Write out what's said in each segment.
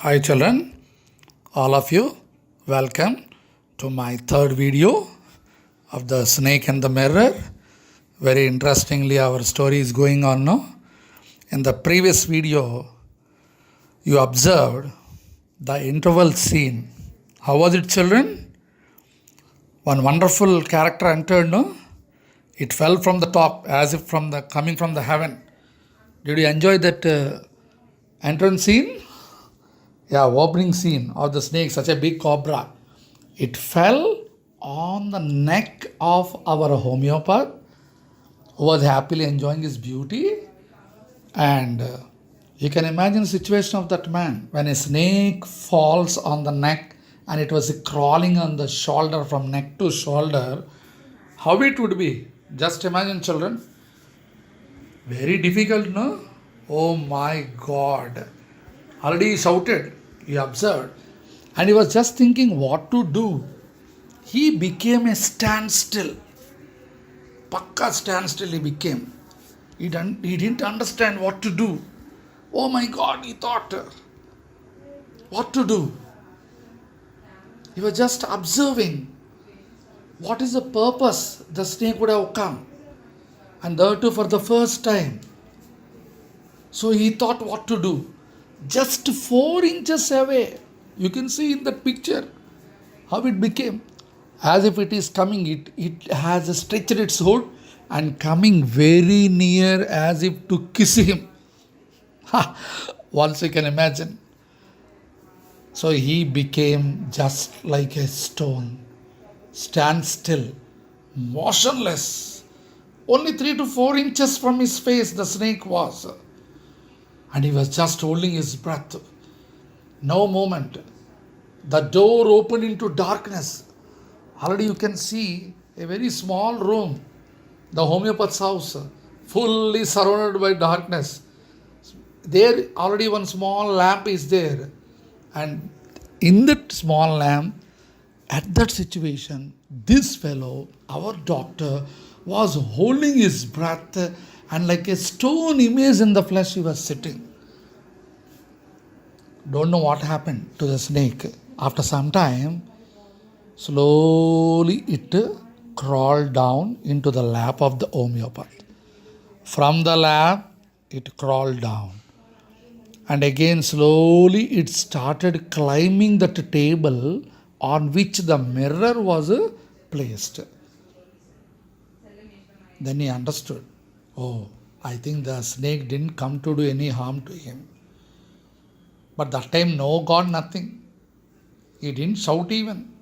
Hi children, all of you, welcome to my third video of the snake and the mirror. Very interestingly, our story is going on now. In the previous video, you observed the interval scene. How was it, children? One wonderful character entered, no? It fell from the top as if coming from the heaven. Did you enjoy that entrance scene? Yeah, opening scene of the snake, such a big cobra. It fell on the neck of our homeopath who was happily enjoying his beauty. And you can imagine the situation of that man when a snake falls on the neck and it was crawling on the shoulder from neck to shoulder. How it would be? Just imagine, children. Very difficult, no? Oh my God. Already he shouted, he observed, and he was just thinking what to do. He became a standstill. Pakka standstill he became. He didn't understand what to do. Oh my God, he thought, what to do? He was just observing what is the purpose the snake would have come. And there too for the first time. So he thought what to do. Just 4 inches away. You can see in that picture how it became. As if it is coming, it has stretched its hood and coming very near as if to kiss him. Once you can imagine. So he became just like a stone, stand still, motionless. Only 3 to 4 inches from his face the snake was. And he was just holding his breath. No movement. The door opened into darkness. Already you can see a very small room, the homeopath's house, fully surrounded by darkness. There already one small lamp is there. And in that small lamp, at that situation, this fellow, our doctor, was holding his breath and like a stone image in the flesh he was sitting. Don't know what happened to the snake. After some time, slowly it crawled down into the lap of the homeopath. From the lap, it crawled down. And again, slowly it started climbing that table on which the mirror was placed. Then he understood. Oh, I think the snake didn't come to do any harm to him. But that time, no God, nothing. He didn't shout even.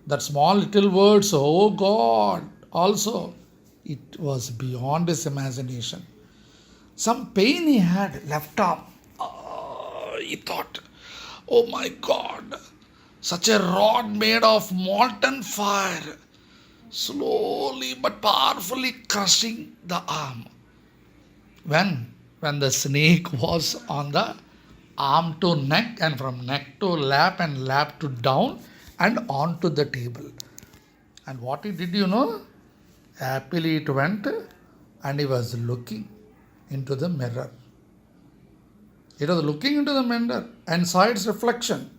That small little words, oh God, also, it was beyond his imagination. Some pain he had left arm. He thought, oh my God, such a rod made of molten fire, slowly but powerfully crushing the arm. When the snake was on the arm to neck and from neck to lap and lap to down and onto the table. And what he did, happily it went and he was looking into the mirror. It was looking into the mirror and saw its reflection.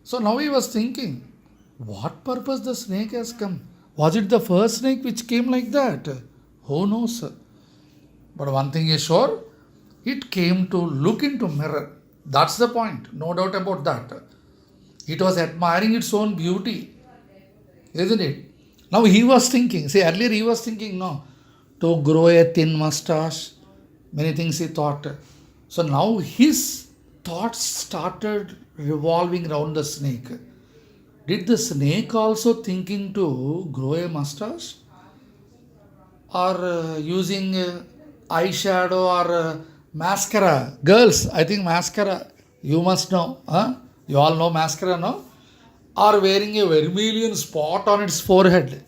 So now he was thinking, what purpose the snake has come? Was it the first snake which came like that? Who knows? But one thing is sure, it came to look into mirror. That's the point. No doubt about that. It was admiring its own beauty. Isn't it? Now he was thinking. See, earlier he was thinking, no, to grow a thin mustache. Many things he thought. So now his thoughts started revolving around the snake. Did the snake also thinking to grow a mustache? Or using eyeshadow or mascara? Girls, I think mascara. You must know. Huh? You all know mascara, no? Or wearing a vermilion spot on its forehead.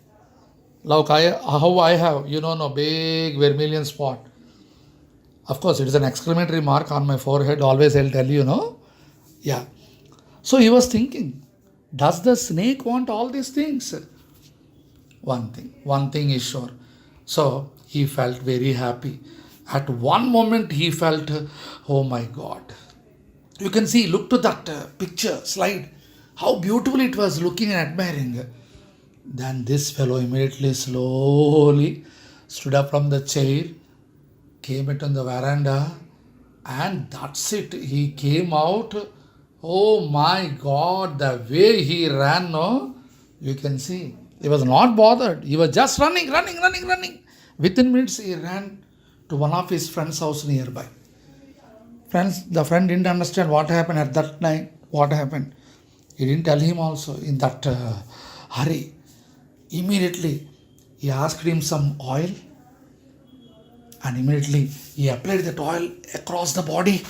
Like how I have, no, big vermilion spot. Of course, it is an exclamatory mark on my forehead. Always I'll tell you, no? Yeah. So he was thinking, does the snake want all these things? One thing is sure. So he felt very happy. At one moment he felt, oh my God, You can see, look to that picture, slide, how beautiful it was looking and admiring. Then this fellow immediately slowly stood up from the chair, came into the veranda, and that's it. He came out. Oh my God, the way he ran, no, you can see. He was not bothered. He was just running. Within minutes, he ran to one of his friend's house nearby. Friends, the friend didn't understand what happened at that night. What happened? He didn't tell him also in that hurry. Immediately, he asked him some oil, and immediately he applied that oil across the body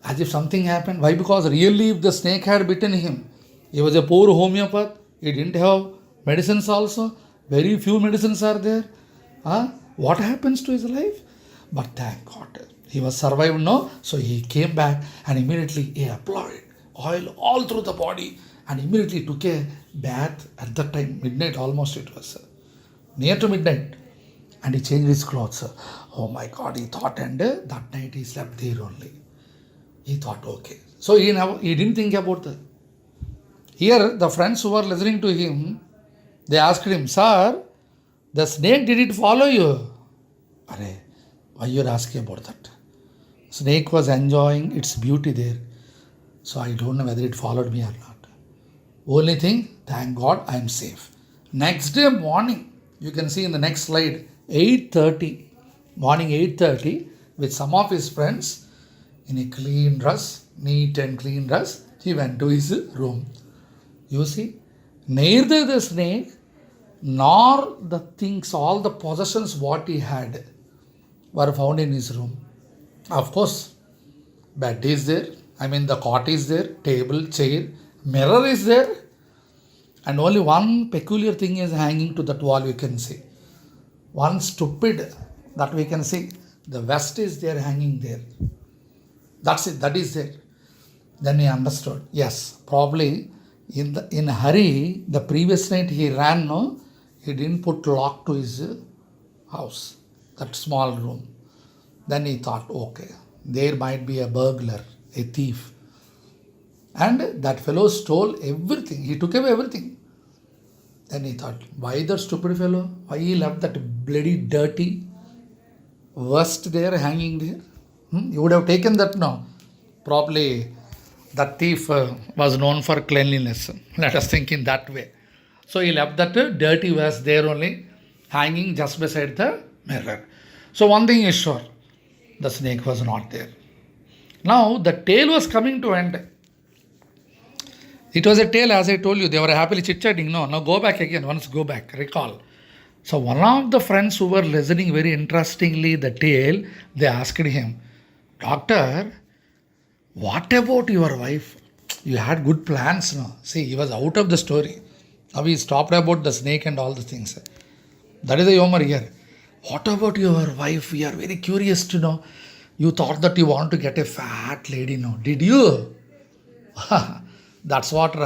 as if something happened. Why? Because really, if the snake had bitten him, he was a poor homeopath. He didn't have medicines also. Very few medicines are there. What happens to his life? But thank God, he was survived now. So he came back and immediately he applied oil all through the body and immediately took a bath at that time, midnight almost it was, near to midnight. And he changed his clothes. Oh my God, he thought, and that night he slept there only. He thought, okay. So he didn't think about that. Here, the friends who were listening to him, they asked him, Sir, the snake, did it follow you? Arey, why you are asking about that? Snake was enjoying its beauty there. So I don't know whether it followed me or not. Only thing, thank God I am safe. Next day morning, you can see in the next slide, 8:30, morning 8:30, with some of his friends in a clean dress, neat and clean dress, he went to his room. You see, neither the snake nor the things, all the possessions what he had were found in his room. Of course, bed is there, the cot is there, table, chair, mirror is there, and only one peculiar thing is hanging to that wall, you can see. One stupid that we can see, the vest is there hanging there. That's it, that is there. Then he understood, yes, probably in a hurry, the previous night he ran, no, he didn't put lock to his house, that small room. Then he thought, okay, there might be a burglar, a thief. And that fellow stole everything. He took away everything. Then he thought, why that stupid fellow? Why he left that bloody dirty vest there hanging there? You would have taken that now. Probably that thief was known for cleanliness. Let us think in that way. So he left that dirty vest there only, hanging just beside the mirror. So one thing is sure, the snake was not there. Now the tale was coming to end. It was a tale, as I told you, they were happily chit-chatting. No, now go back again, once go back, recall. So one of the friends who were listening very interestingly the tale, they asked him, Doctor, what about your wife? You had good plans, no? See, he was out of the story. Now he stopped about the snake and all the things. That is the humor here. What about your wife? We are very curious to know. You thought that you want to get a fat lady, no? Did you? That's what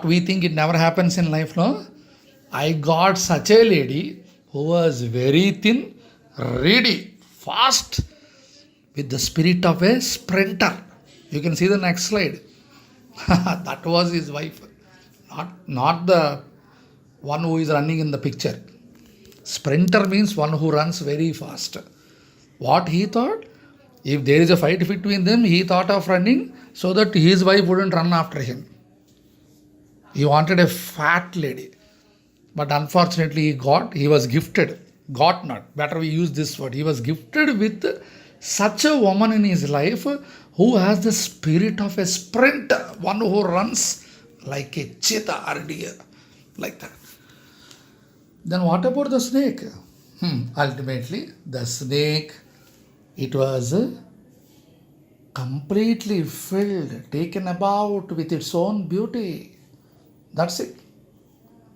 we think it never happens in life, no? I got such a lady who was very thin, ready, fast, with the spirit of a sprinter. You can see the next slide. That was his wife. Not the one who is running in the picture. Sprinter means one who runs very fast. What he thought? If there is a fight between them, he thought of running so that his wife wouldn't run after him. He wanted a fat lady. But unfortunately he was gifted. Got not. Better we use this word. He was gifted with such a woman in his life who has the spirit of a sprinter. One who runs like a cheetah or deer. Like that. Then what about the snake? Ultimately, the snake, it was completely filled, taken about with its own beauty. That's it.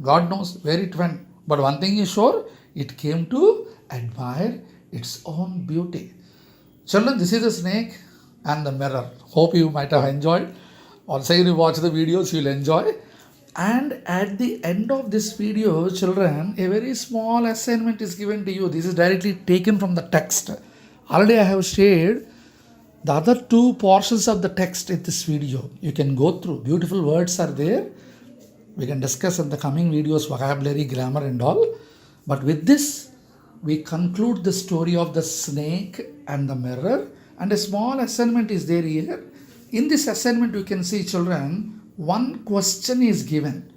God knows where it went. But one thing is sure, it came to admire its own beauty. Children, this is the snake and the mirror. Hope you might have enjoyed. Also, you watch the videos, you'll enjoy. And at the end of this video, children, a very small assignment is given to you. This is directly taken from the text. Already I have shared The other two portions of the text in this video, you can go through. Beautiful words are there. We can discuss in the coming videos vocabulary, grammar and all. But with this, we conclude the story of the snake and the mirror. And a small assignment is there here. In this assignment, you can see, children, one question is given.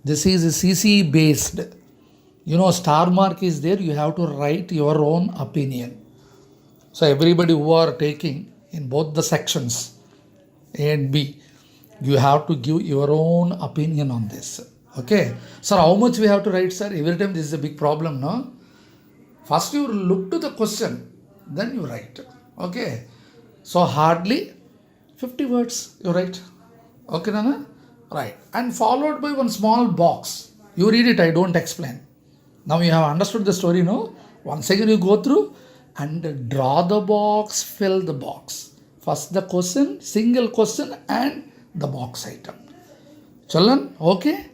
This is CC based. Star mark is there. You have to write your own opinion. So everybody who are taking in both the sections, A and B, you have to give your own opinion on this. Okay. Sir, how much we have to write, sir? Every time this is a big problem, no? First you look to the question, then you write. Okay. So hardly 50 words you write. Okay, Nana? Right. And followed by one small box. You read it, I don't explain. Now you have understood the story, no? Once again you go through and draw the box, fill the box. First the question, single question and the box item. Children, okay?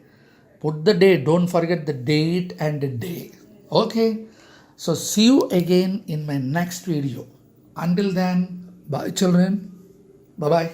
Put the date, don't forget the date and the day. Okay? So see you again in my next video. Until then, bye children. Bye-bye.